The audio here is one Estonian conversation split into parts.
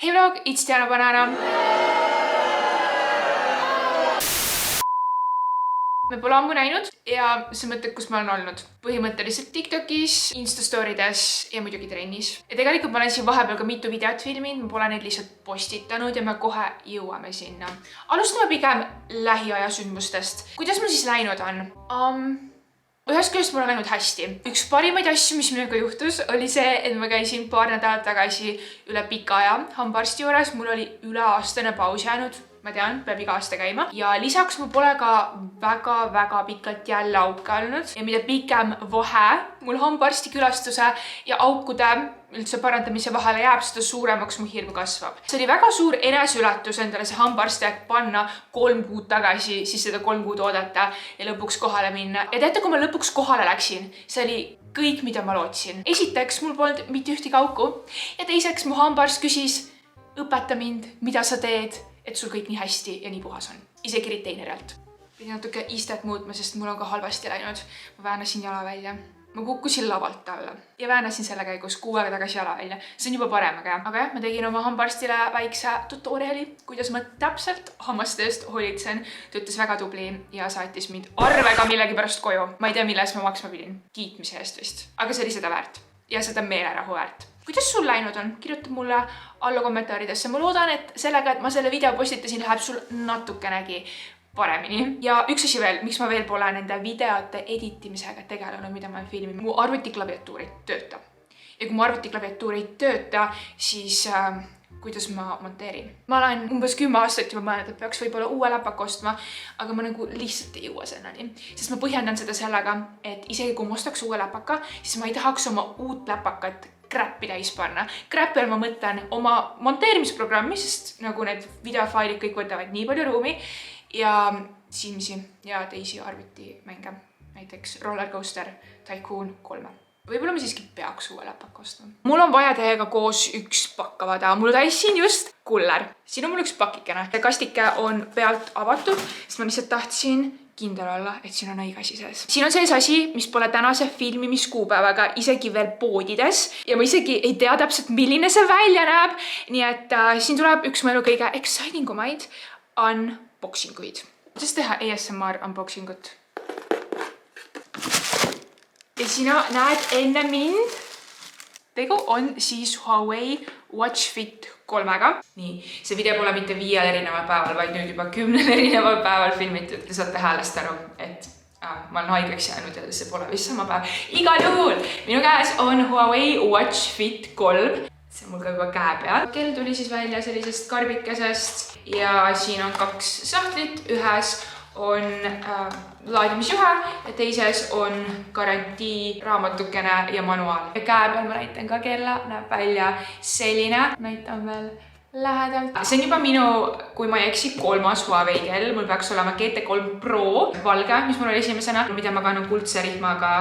Hey vlog, it's Diana Banana. Me pole ammu näinud ja sa mõtled, kus ma olen olnud. Põhimõtteliselt TikTokis, Instastorides ja muidugi trennis. Ja tegelikult ma olen siin vahepeal ka mitu videot filminud, ma pole neid lihtsalt postitanud ja me kohe jõuame sinna. Alustame pigem lähiaja sündmustest. Kuidas mul siis läinud on? Ühest küljest mul on läinud hästi. Üks parimaid asju, mis minuga juhtus, oli see, et ma käisin paar nädalat tagasi üle pika aja hambaarsti juures. Mul oli üle aastane paus jäänud. Ma tean, peab iga aasta käima. Ja lisaks mul pole ka väga pikalt jälle auke olnud. Ja mida pikem vahe mul hambaarsti külastuse ja aukude üldse parandamise vahele jääb, seda suuremaks mu hirm kasvab. See oli väga suur eneseületus endale see hambaarsti aeg panna 3 kuud tagasi, siis seda 3 kuud oodata ja lõpuks kohale minna. Ja teate, kui ma lõpuks kohale läksin, see oli kõik, mida ma lootsin. Esiteks, mul polnud mitte ühtegi auku. Ja teiseks, mu hambaarst küsis, õpeta mind, mida sa teed, et sul kõik nii hästi ja nii puhas on. Isegi riteinerialt. Pidin natuke istet muutma, sest mul on ka halvasti läinud. Ma väänasin jala välja. Ma kukkusin lavalt alla ja väänasin selle käigus 6 aega tagasi jala välja. See on juba parem, aga jah, ma tegin oma hambaarstile väikse tutoriali, kuidas ma täpselt hammaste eest hoolitsen. Ta ütles väga tubli ja saatis mind arvega millegi pärast koju. Ma ei tea, milles ma maksma pidin. Kiitmise eest vist. Aga see oli seda väärt ja seda meelerahu väärt. Kuidas sul läinud on? Kirjuta mulle alla kommentaaridesse. Ma loodan, et sellega, et ma selle video postitasin, läheb sul natukenegi paremini. Ja üks asi veel, miks ma veel pole nende videote editimisega tegelenud, mida ma filmin. Mu arvutiklaviatuur ei tööta. Ja kui mu arvutiklaviatuur ei tööta, siis kuidas ma monteerin. Ma olen umbes 10 aastat juba mõelnud, et peaks võib-olla uue läpaka ostma, aga ma nagu lihtsalt ei jõua selleni. Sest ma põhjendan seda sellega, et isegi kui ma ostaks uue läpaka, siis ma ei tahaks oma uut läpakat crap'i täis panna. Crap'i all ma mõtlen oma monteerimisprogrammi, sest nagu need videofailid kõik võtavad nii palju ruumi ja Simsi ja teisi arvutimänge, näiteks Roller Coaster Tycoon 3. Võib-olla ma siiski peaks uue läpaka ostma. Mul on vaja teiega koos üks pakk avada. Mul käis siin just kuller. Siin on mul üks pakikene. Kastike on pealt avatud, sest ma lihtsalt tahtsin kindel olla, et siin on õige asi sees. Siin on sees asi, mis pole tänase filmimiskuupäevaga isegi veel poodides ja ma isegi ei tea täpselt, milline see välja näeb. Nii et siin tuleb üks mu elu kõige excitingumaid unboxinguid. Kuidas teha ASMR unboxingut? Ja sina näed enne mind. Tegu on siis Huawei Watch Fit 3-ga. Nii, see video pole mitte 5 erineval päeval, vaid nüüd juba 10 erineval päeval filmitud. Te saate häälest aru, et ma olen haigeks jäänud ja see pole vist sama päev. Igal juhul, minu käes on Huawei Watch Fit 3. See on mul ka juba käe peal. Kell tuli siis välja sellisest karbikesest ja siin on 2 sahtlit. Ühes on laadimisjuhe ja teises on garantii raamatukene ja manuaal. Ja käe peal ma näitan ka kella, näeb välja selline. Näitan veel lähedalt. See on juba minu, kui ma ei eksi, 3. Huawei kell. Mul peaks olema GT3 Pro valge, mis mul oli esimesena, mida ma kannan kuldse rihmaga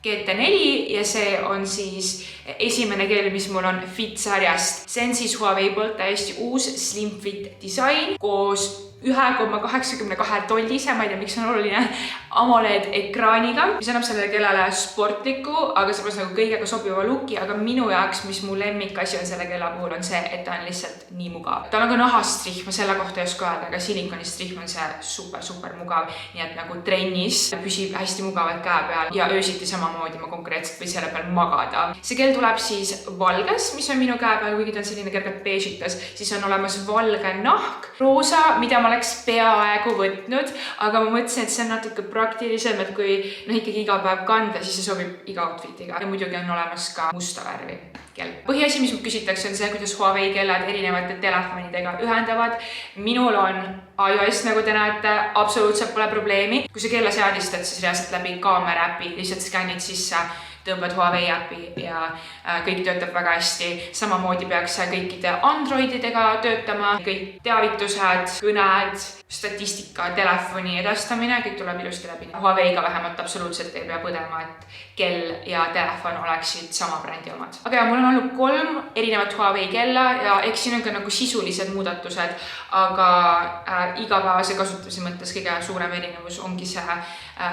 GT4 ja see on siis esimene kell, mis mul on Fit sarjast. See on siis Huawei poolt täiesti uus Slim Fit disain koos 1,82 tollise, ma ei tea, miks on oluline, AMOLED ekraaniga, mis annab sellele kellele sportliku, aga samas nagu kõigega sobiva looki, aga minu jaoks, mis mu lemmikasi on selle kella puhul, on see, et ta on lihtsalt nii mugav. Ta on ka nahast rihm, ma selle kohta ei oska öelda, aga silikonist rihm on see super mugav, nii et nagu trennis püsib hästi mugavalt käe peal ja öösiti samamoodi ma konkreetselt või selle peal magada. See kell tuleb siis valges, mis on minu käe peal, kuigi ta on selline kergelt beežikas, siis on olemas valge nahk, roosa, mida ma oleks peaaegu võtnud, aga ma mõtlesin, et see on natuke praktilisem, et kui ikkagi iga päev kanda, siis see sobib iga outfitiga. Ja muidugi on olemas ka musta värvi kell. Põhiasi, mis mul küsitakse, on see, kuidas Huawei kellad erinevate telefonidega ühendavad. Minul on iOS, nagu te näete, absoluutselt pole probleemi. Kui sa kella seadistad, siis reaalselt läbi kaamera äpi lihtsalt skännid sisse, tõmbad Huawei äpi ja kõik töötab väga hästi. Samamoodi peaks see kõikide Androididega töötama. Kõik teavitused, kõned, statistika, telefoni edastamine, kõik tuleb ilusti läbi. Huaweiga vähemalt absoluutselt ei pea põdema, et kell ja telefon oleksid sama brändi omad. Aga ja, mul on olnud 3 erinevat Huawei kella ja eks siin on ka nagu sisulised muudatused, aga igapäevase kasutamise mõttes kõige suurem erinevus ongi see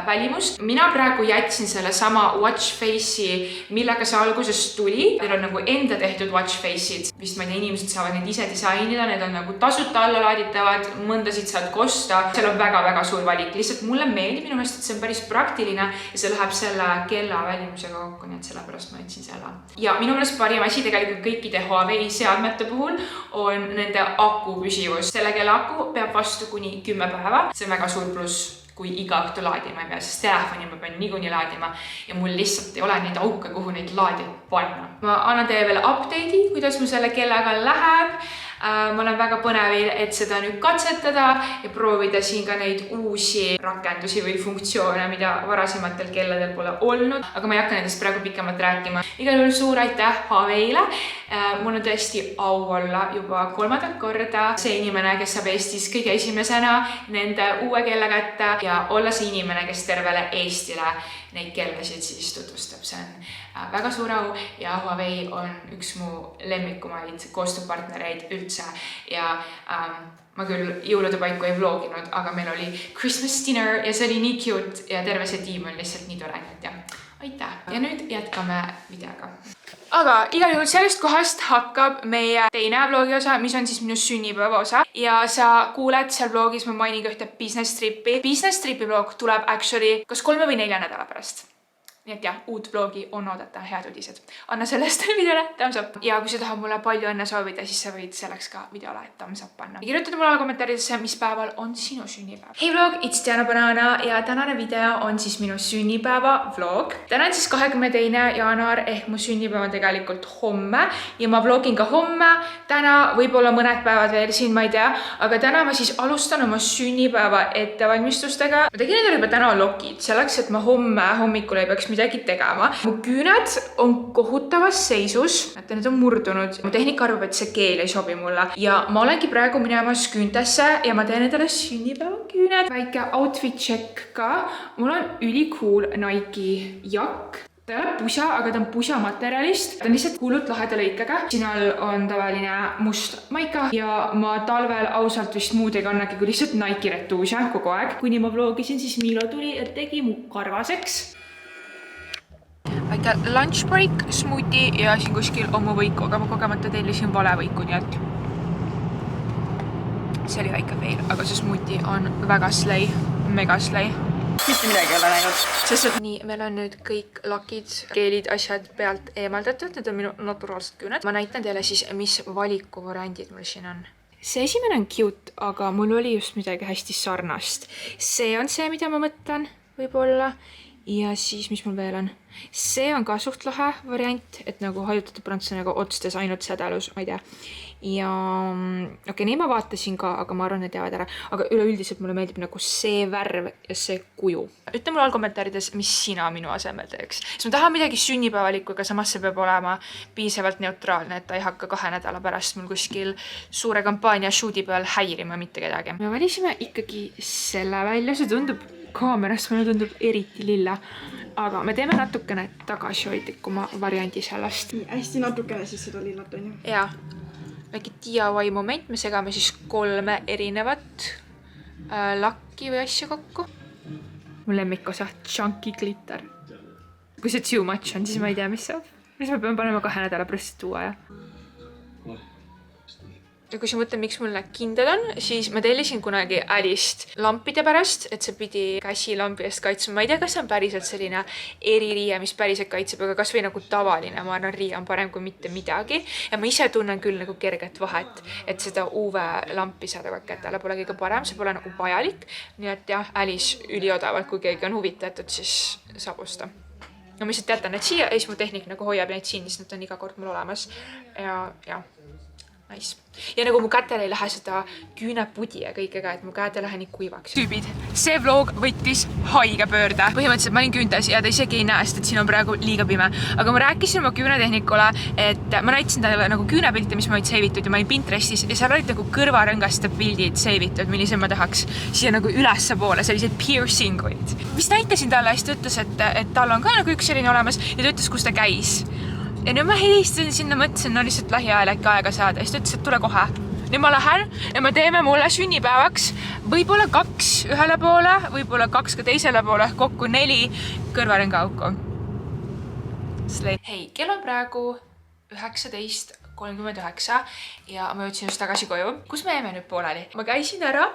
välimust. Mina praegu jätsin selle sama watch face'i, millega see alguses tuli. Neil on nagu enda tehtud watch face'id, vist ma ei tea, inimesed saavad neid ise disainida, need on nagu tasuta allalaaditavad, mõndasid saad kosta. Seal on väga-väga suur valik. Lihtsalt mulle meeldib minu meelest, et see on päris praktiline ja see läheb selle kella välimusega kokku, nii et sellepärast ma jätsin selle. Ja minu meelest parim asi tegelikult kõikide Huawei seadmete puhul on nende aku püsivus. Selle kella aku peab vastu kuni 10 päeva. See on väga suur pluss, kui iga õhtu laadima ei pea, sest telefoni ma pean niikuinii laadima ja mul lihtsalt ei ole neid auke, kuhu neid laadima panna. Ma annan teile veel update'i, kuidas mu selle kellaga läheb. Ma olen väga põnevil, et seda nüüd katsetada ja proovida siin ka neid uusi rakendusi või funktsioone, mida varasematel kelladel pole olnud, aga ma ei hakka nendest praegu pikemalt rääkima. Igal juhul suur aitäh Huaweile. Mul on tõesti au olla juba 3. korda see inimene, kes saab Eestis kõige esimesena nende uue kella kätte ja olla see inimene, kes tervele Eestile neid kellasid siis tutvustab. See on väga suur au ja Huawei on üks mu lemmikumaid koostööpartnereid üldse ja ma küll jõulude paiku ei vloginud, aga meil oli Christmas dinner ja see oli nii cute ja terve see tiim on lihtsalt nii tore, et ja aitäh. Ja nüüd jätkame videoga. Aga igal juhul sellest kohast hakkab meie teine vlogi osa, mis on siis minu sünnipäeva osa ja sa kuuled seal vlogis, ma mainin ka ühte business tripi. Business tripi vlog tuleb actually kas 3 või 4 nädala pärast. Nii et jah, uut vlogi on oodata, head uudised. Anna sellest videole thumbs up. Ja kui sa tahad mulle palju õnne soovida, siis sa võid selleks ka videole thumbs up panna. Ja kirjutada mulle kommentaaridesse, mis päeval on sinu sünnipäev. Hey vlog, it's Diana Banana ja tänane video on siis minu sünnipäeva vlog. Täna on siis 22. jaanuar ehk mu sünnipäev on tegelikult homme ja ma vlogin ka homme. Täna võib-olla mõned päevad veel siin, ma ei tea, aga täna ma siis alustan oma sünnipäeva ettevalmistustega. Ma tegin endale juba täna lokid selleks, et ma homme hommikul ei peaks midagi tegema. Mu küüned on kohutavas seisus, et need on murdunud. Mu tehnik arvab, et see keel ei sobi mulle ja ma olengi praegu minemas küüntesse ja ma teen endale sünnipäeva küüned. Väike outfit check ka. Mul on ülikool Nike jakk. Ta ei ole pusa, aga ta on pusa materjalist. Ta on lihtsalt hullult laheda lõikega. Siin all on tavaline must maika ja ma talvel ausalt vist muud ei kannagi kui lihtsalt Nike retuuse kogu aeg. Kuni ma vlogisin, siis Miilo tuli ja tegi mu karvaseks. Väike lunch break, smoothie ja siin kuskil on mu võiku, aga ma kogemata tellisin vale võiku, nii et see oli väike fail, aga see smoothie on väga slay, mega slay. Mitte midagi ei ole näinud. Sest nii, meil on nüüd kõik lakid, keelid, asjad pealt eemaldatud, need on minu naturaalsed küüned. Ma näitan teile siis, mis valikuvariandid mul siin on. See esimene on cute, aga mul oli just midagi hästi sarnast. See on see, mida ma mõtlen võib-olla. Ja siis, mis mul veel on? See on ka suht lahe variant, et nagu hajutatud prantsusega otstes ainult sädelus, ma ei tea. Ja okei, nii ma vaatasin ka, aga ma arvan, et jäävad ära. Aga üleüldiselt mulle meeldib nagu see värv ja see kuju. Ütle mulle all kommentaarides, mis sina minu asemel teeks. Siis ma tahan midagi sünnipäevalikku, aga samas see peab olema piisavalt neutraalne, et ta ei hakka 2 nädala pärast mul kuskil suure kampaania shooti peal häirima mitte kedagi. Me valisime ikkagi selle välja, see tundub kaamerast, mulle tundub eriti lilla, aga me teeme natukene tagasihoidlikuma variandi sellest. Hästi natukene siis seda lillat on ju. Jaa, väike DIY moment, me segame siis 3 erinevat lakki või asja kokku. Mu lemmikosa, chunky glitter. Kui see too much on, siis ma ei tea, mis saab. Siis me peame panema 2 nädala pärast tuua ja. Ja kui sa mõtled, miks mul need kindad on, siis ma tellisin kunagi Alist lampide pärast, et see pidi käsi lampi eest kaitsma. Ma ei tea, kas see on päriselt selline eririie, mis päriselt kaitseb, aga kas või nagu tavaline. Ma arvan, riie on parem kui mitte midagi. Ja ma ise tunnen küll nagu kerget vahet, et seda UV lampi saada kätele pole kõige parem, see pole nagu vajalik. Nii et jah, Alis üliodavalt, kui keegi on huvitatud, siis saab osta. No ma lihtsalt jätan need siia ja siis mu tehnik nagu hoiab neid siin, siis nad on iga kord mul olemas. Ja. Nice. Ja nagu mu kätel ei lähe seda küünepudi ja kõigega, et mu käed ei lähe nii kuivaks. Tüübid, see vlog võttis haige pöörde. Põhimõtteliselt ma olin küüntes ja ta isegi ei näe, sest siin on praegu liiga pime. Aga ma rääkisin oma küünetehnikule, et ma näitasin talle nagu küünepilte, mis ma olid seivitud ja ma olin Pinterestis ja seal olid nagu kõrvarõngaste pildid seivitud, millise ma tahaks siia nagu ülesse poole, sellised piercinguid. Mis näitasin talle, siis ta ütles, et tal on ka nagu üks selline olemas ja ta ütles, kus ta käis. Ja nüüd ma helistasin sinna, mõtlesin, no lihtsalt lähiajal äkki aega saada. Ja siis ta ütles, et tule kohe. nüüd ma lähen ja me teeme mulle sünnipäevaks võib-olla 2 ühele poole, võib-olla 2 ka teisele poole, kokku 4 kõrvaringaauku. Hei, kell on praegu 19:39 ja ma jõudsin just tagasi koju. Kus me jäime nüüd pooleli? Ma käisin ära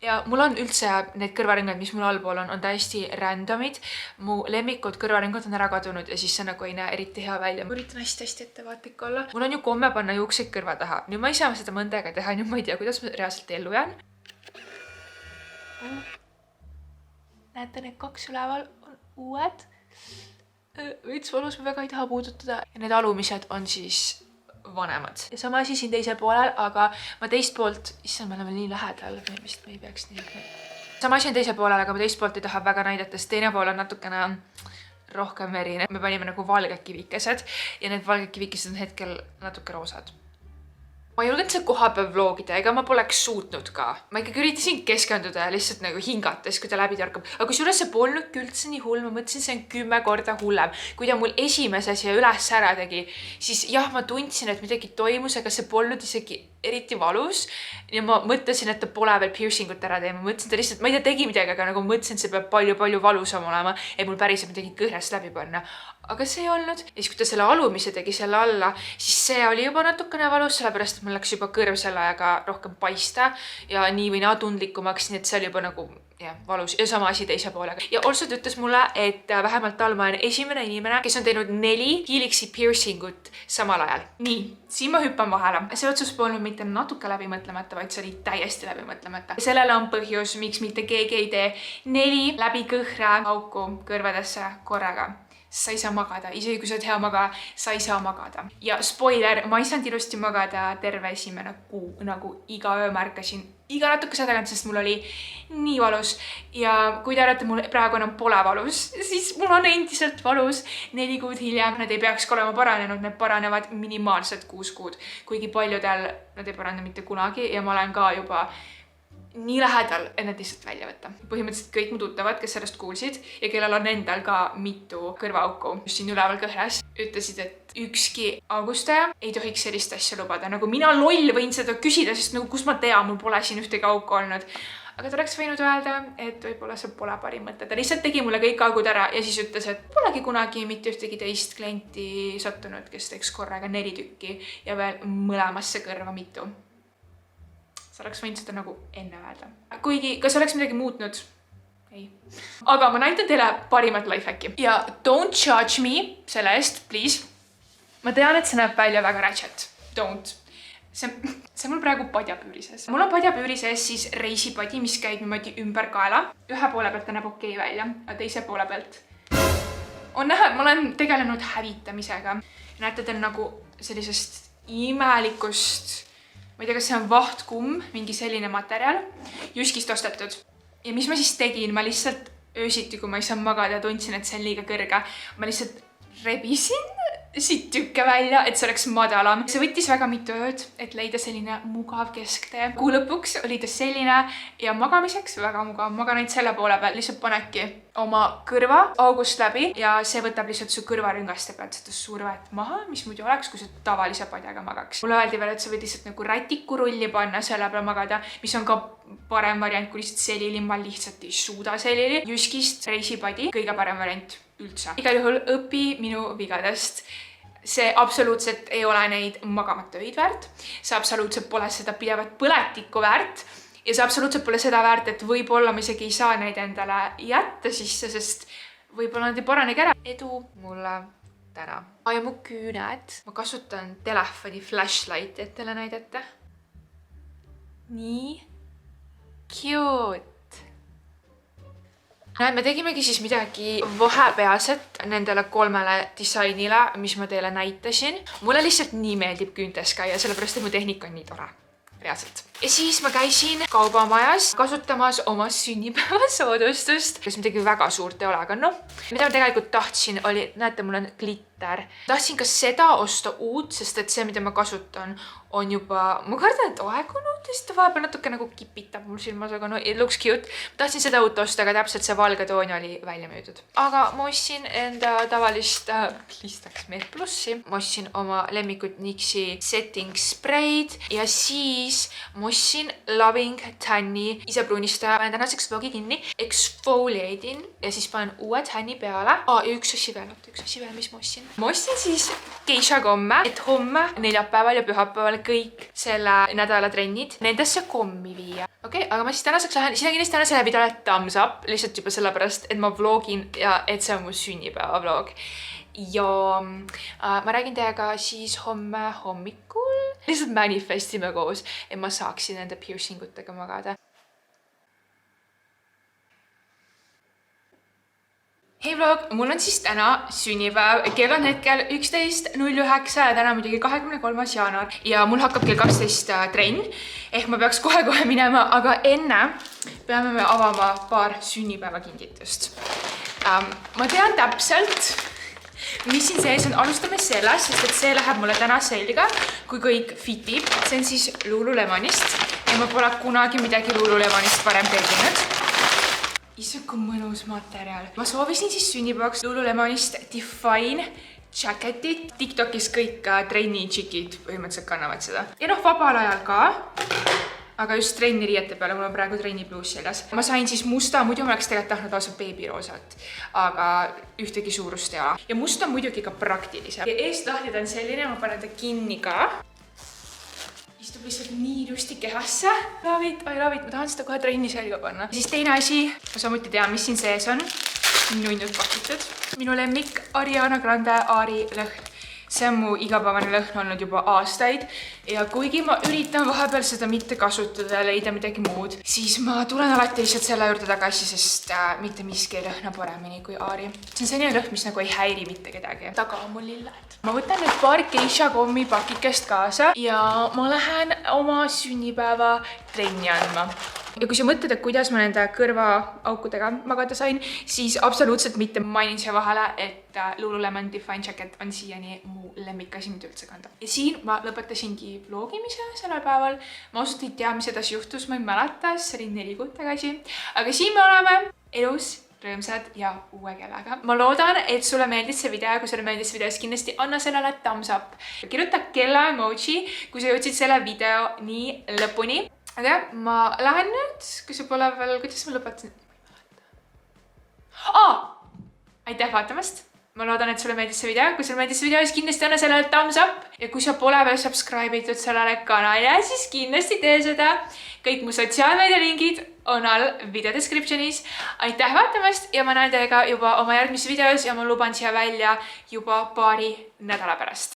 ja mul on üldse need kõrvaringad, mis mul allpool on täiesti randomid. Mu lemmikud kõrvaringad on ära kadunud ja siis see nagu ei näe eriti hea välja. Ma üritan hästi ettevaatlik olla. Mul on ju komme panna juukseid kõrva taha. Nüüd ma ei saa seda mõnda aega teha, nüüd ma ei tea, kuidas ma reaalselt ellu jään. Näete, need 2 üleval on uued. Veits valus, ma väga ei taha puudutada. Ja need alumised on siis vanemad. Ja sama asi siin teisel poolel, aga ma teist poolt, issand, me oleme nii lähedal, me vist ei peaks nii. Sama asi on teisel poolel, aga ma teist poolt ei taha väga näidata, sest teine pool on natukene rohkem verine. Me panime nagu valged kivikesed ja need valged kivikesed on hetkel natuke roosad. Ma ei julgenud seda koha peal vlogida, ega ma poleks suutnud ka. Ma ikkagi üritasin keskenduda ja lihtsalt nagu hingates, kui ta läbi tarkab. Aga kusjuures see polnud üldse nii hull, ma mõtlesin, see on 10 korda hullem. Kui ta mul esimese siia üles ära tegi, siis jah, ma tundsin, et midagi toimus, aga see polnud isegi eriti valus. Ja ma mõtlesin, et ta pole veel piercingut ära teema. Ma mõtlesin, ta lihtsalt, ma ei tea, tegi midagi, aga nagu mõtlesin, et see peab palju-palju valusam olema, et mul päriselt midagi kõhrest läbi panna. Aga see ei olnud. Ja siis, kui ta selle alumise tegi selle alla, siis see oli juba natukene valus, sellepärast, et mul läks juba kõrv selle ajaga rohkem paista ja nii või naa tundlikumaks, nii et see oli juba nagu valus ja sama asi teise poolega. Ja Olsot ütles mulle, et vähemalt Alma on esimene inimene, kes on teinud 4 Helixi piercingut samal ajal. Nii, siin ma hüppan vahele. See otsus polnud mitte natuke läbi mõtlemata, vaid see oli täiesti läbi mõtlemata. Sellele on põhjus, miks mitte keegi ei tee 4 läbi kõhra auku kõrvadesse korraga. Sa ei saa magada, isegi kui sa oled hea magaja, sa ei saa magada. Ja spoiler, ma ei saanud ilusti magada terve esimene kuu, nagu iga öö märkasin iga natukese tagant, sest mul oli nii valus. Ja kui te arvate, mul praegu enam pole valus, siis mul on endiselt valus 4 kuud hiljem. Nad ei peaks olema paranenud, need paranevad minimaalselt 6 kuud. Kuigi paljudel nad ei parane mitte kunagi ja ma olen ka juba nii lähedal, et need lihtsalt välja võtta. Põhimõtteliselt kõik mu tuttavad, kes sellest kuulsid ja kellel on endal ka mitu kõrvaauku just siin üleval kõhres, ütlesid, et ükski augustaja ei tohiks sellist asja lubada. Nagu mina loll võin seda küsida, sest nagu kus ma tean, mul pole siin ühtegi auku olnud. Aga ta oleks võinud öelda, et võib-olla see pole parim mõte. Ta lihtsalt tegi mulle kõik augud ära ja siis ütles, et polegi kunagi mitte ühtegi teist klienti sattunud, kes teeks korraga 4 tükki ja veel mõlemasse kõrva mitu. Sa oleks võinud seda nagu enne öelda. Kuigi, kas oleks midagi muutnud? Ei. Aga ma näitan teile parimat lifehacki. Ja don't judge me selle eest, please. Ma tean, et see näeb välja väga ratchet. Don't. See mul praegu padjapüüri sees. Mul on padjapüüri sees siis reisipadi, mis käib niimoodi ümber kaela. Ühe poole pealt ta näeb okei välja, aga teise poole pealt on näha, et ma olen tegelenud hävitamisega. Näete, ta on nagu sellisest imelikust, ma ei tea, kas see on vahtkumm, mingi selline materjal, Jyskist ostetud. Ja mis ma siis tegin? Ma lihtsalt öösiti, kui ma ei saa magada, tundsin, et see on liiga kõrge. Ma lihtsalt rebisin siit tükke välja, et see oleks madalam. See võttis väga mitu ööd, et leida selline mugav kesktee. Kuu lõpuks oli ta selline ja magamiseks väga mugav. Magan ainult selle poole peal, lihtsalt panedki oma kõrva august läbi ja see võtab lihtsalt su kõrvarüngaste pealt seda survet maha, mis muidu oleks, kui sa tavalise padjaga magaks. Mulle öeldi veel, et sa võid lihtsalt nagu rätikurulli panna selle peal magada, mis on ka parem variant kui lihtsalt selili. Ma lihtsalt ei suuda selili. Jyskist reisipadi, kõige parem variant üldse. Igal juhul õpi minu vigadest. See absoluutselt ei ole neid magamata öid väärt. See absoluutselt pole seda pidevat põletikku väärt. Ja see absoluutselt pole seda väärt, et võib-olla ma isegi ei saa neid endale jätta sisse, sest võib-olla nad ei paranegi ära. Edu mulle täna. Ja mu küüned. Ma kasutan telefoni flashlight, et teile näidata. Nii cute. Me tegimegi siis midagi vahepealset nendele 3 disainile, mis ma teile näitasin. Mulle lihtsalt nii meeldib küüntes käia, sellepärast et mu tehnika on nii tore. Reaalselt. Ja siis ma käisin kaubamajas kasutamas oma sünnipäeva soodustust. Kas midagi väga suurt ei ole, aga noh. Mida ma tegelikult tahtsin oli, näete, mul on mõtter. Tahtsin ka seda osta uut, sest et see, mida ma kasutan, on juba, ma kardan, et aegunud, sest ta vahepeal natuke nagu kipitab mul silmas, aga no it looks cute. Ma tahtsin seda uut osta, aga täpselt see valge toon oli välja müüdud. Aga ma ostsin enda tavalist listaks Med Plussi. Ma ostsin oma lemmikut NYXi setting spreid ja siis ma ostsin Loving Tanni isepruunistaja. Panen tänaseks vlogi kinni, exfoliate'in ja siis panen uue tanni peale. Ja üks asi veel, mis ma ostsin. Ma ostsin siis Geisha komme, et homme, neljapäeval ja pühapäeval kõik selle nädala trennid nendesse kommi viia. Okei, aga ma siis tänaseks lähen, sina kindlasti anna selle videole thumbs up, lihtsalt juba sellepärast, et ma vlogin ja et see on mu sünnipäeva vlog. Ja ma räägin teiega siis homme hommikul. Lihtsalt manifestime koos, et ma saaksin nende piercingutega magada. Hei vlog, mul on siis täna sünnipäev, kell on hetkel 11.09 ja täna muidugi 23. jaanuar ja mul hakkab kell 12 trenn ehk ma peaks kohe minema, aga enne peame me avama paar sünnipäevakingitust. Ma tean täpselt, mis siin sees on, alustame sellest, sest et see läheb mulle täna selga, kui kõik fitib. See on siis Lululemonist ja ma pole kunagi midagi Lululemonist varem tellinud. Issand, kui mõnus materjal. Ma soovisin siis sünnipäevaks Lululemonist Define jacketit. TikTokis kõik trenni tšikid põhimõtteliselt kannavad seda. Ja noh, vabal ajal ka. Aga just trenni riiete peale, mul on praegu trenni pluus seljas. Ma sain siis musta, muidu ma oleks tegelikult tahtnud lausa beebiroosat. Aga ühtegi suurust ei ole. Ja must on muidugi ka praktilisem. Ja eestlahjad on selline, ma panen ta kinni ka. Istub lihtsalt nii ilusti kehasse. Love it, I love it. Ma tahan seda kohe trenni selga panna. Siis teine asi, ma samuti tean, mis siin sees on. Nunnud pakitud. Minu lemmik Ariana Grande Aari lõhn. See on mu igapäevane lõhn olnud juba aastaid ja kuigi ma üritan vahepeal seda mitte kasutada ja leida midagi muud, siis ma tulen alati lihtsalt selle juurde tagasi, sest mitte miski ei lõhna paremini kui Aari. See on selline lõhn, mis nagu ei häiri mitte kedagi. Taga on mul lilled. Ma võtan nüüd paar Geisha kommi pakikest kaasa ja ma lähen oma sünnipäeva trenni andma. Ja kui sa mõtled, et kuidas ma nende kõrvaaukudega magada sain, siis absoluutselt mitte mainin siia vahele, et Lululemon Define Jacket on siiani mu lemmikasi, mida üldse kanda. Ja siin ma lõpetasingi vlogimise sellel päeval. Ma ausalt ei tea, mis edasi juhtus, ma ei mäleta, see oli 4 kuud tagasi. Aga siin me oleme elus, rõõmsad ja uue kellaga. Ma loodan, et sulle meeldis see video ja kui sulle meeldis video, siis kindlasti anna sellele thumbs up. Kirjuta kella emoji, kui sa jõudsid selle video nii lõpuni. Aga ma lähen nüüd, kui sa pole veel, kuidas ma lõpetasin? Aitäh vaatamast! Ma loodan, et sulle meeldis see video. Kui sulle meeldis see video, siis kindlasti anna sellele thumbs up. Ja kui sa pole veel subscribe itud sellele kanalile, siis kindlasti tee seda. Kõik mu sotsiaalmeedia lingid on all video descriptionis. Aitäh vaatamast ja ma näen teiega juba oma järgmises videos ja ma luban siia välja juba paari nädala pärast.